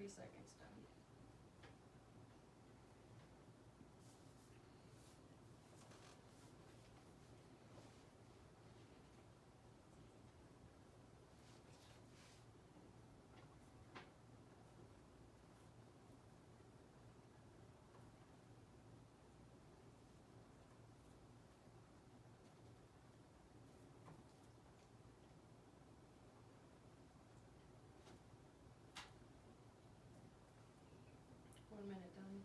seconds done. One minute done.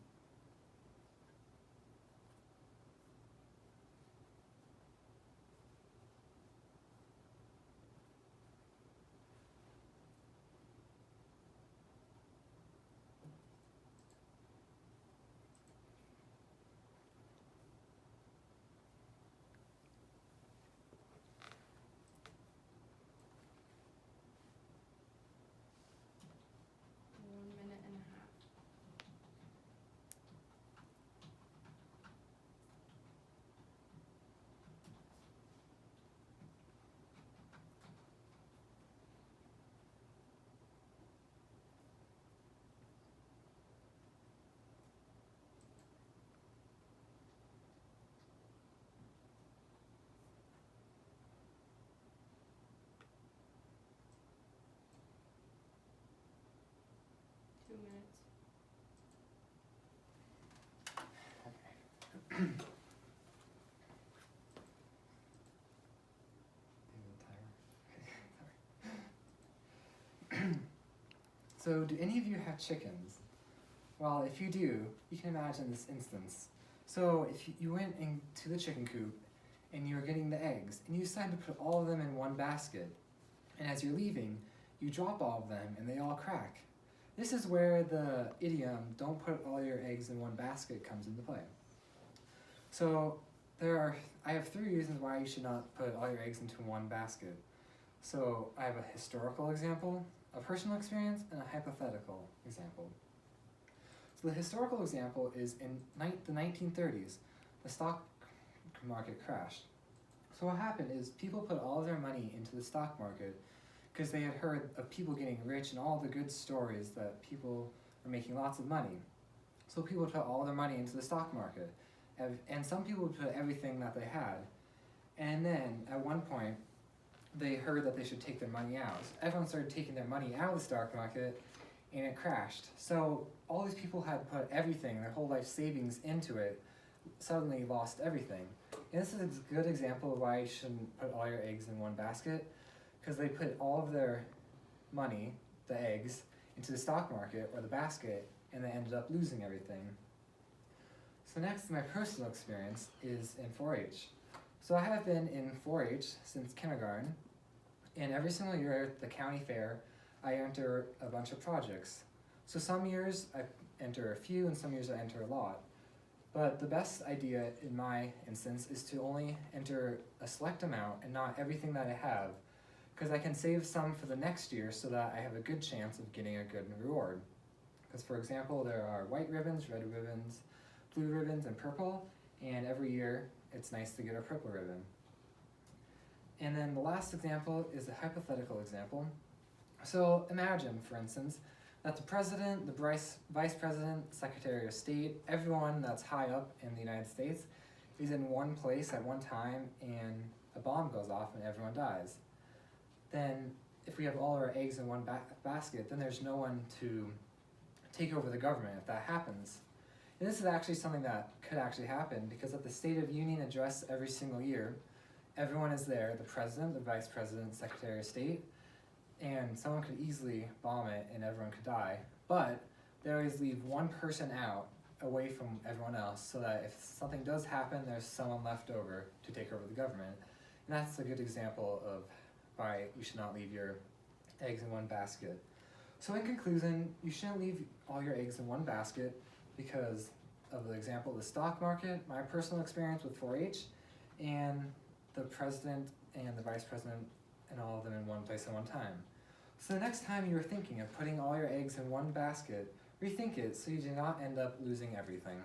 One minute and a half. Two minutes. So, do any of you have chickens? Well, if you do, you can imagine this instance. So, if you went into the chicken coop and you were getting the eggs, and you decided to put all of them in one basket, and as you're leaving, you drop all of them and they all crack. This is where the idiom, don't put all your eggs in one basket, comes into play. So, I have 3 reasons why you should not put all your eggs into one basket. So, I have a historical example, a personal experience, and a hypothetical example. So the historical example is in the 1930s, the stock market crashed. So what happened is people put all of their money into the stock market because they had heard of people getting rich and all the good stories that people were making lots of money. So people put all their money into the stock market. And some people would put everything that they had. And then at one point, they heard that they should take their money out. So everyone started taking their money out of the stock market, and it crashed. So all these people had put everything, their whole life savings into it, suddenly lost everything. And this is a good example of why you shouldn't put all your eggs in one basket, because they put all of their money, the eggs, into the stock market or the basket, and they ended up losing everything. So next, my personal experience is in 4-H. So I have been in 4-H since kindergarten, and every single year at the county fair, I enter a bunch of projects. So some years I enter a few, and some years I enter a lot. But the best idea in my instance is to only enter a select amount and not everything that I have, because I can save some for the next year so that I have a good chance of getting a good reward. Because for example, there are white ribbons, red ribbons, blue ribbons, and purple, and every year it's nice to get a purple ribbon. And then the last example is a hypothetical example. So imagine, for instance, that the president, the vice president, secretary of state, everyone that's high up in the United States is in one place at one time, and a bomb goes off and everyone dies. Then if we have all our eggs in one basket, then there's no one to take over the government if that happens. And this is actually something that could actually happen, because at the State of Union address every single year, everyone is there, the president, the vice president, secretary of state, and someone could easily bomb it and everyone could die. But they always leave one person out, away from everyone else, so that if something does happen, there's someone left over to take over the government. And that's a good example of why you should not leave your eggs in one basket. So in conclusion, you shouldn't leave all your eggs in one basket because of the example of the stock market, my personal experience with 4-H, and the president and the vice president and all of them in one place at one time. So the next time you are thinking of putting all your eggs in one basket, rethink it so you do not end up losing everything.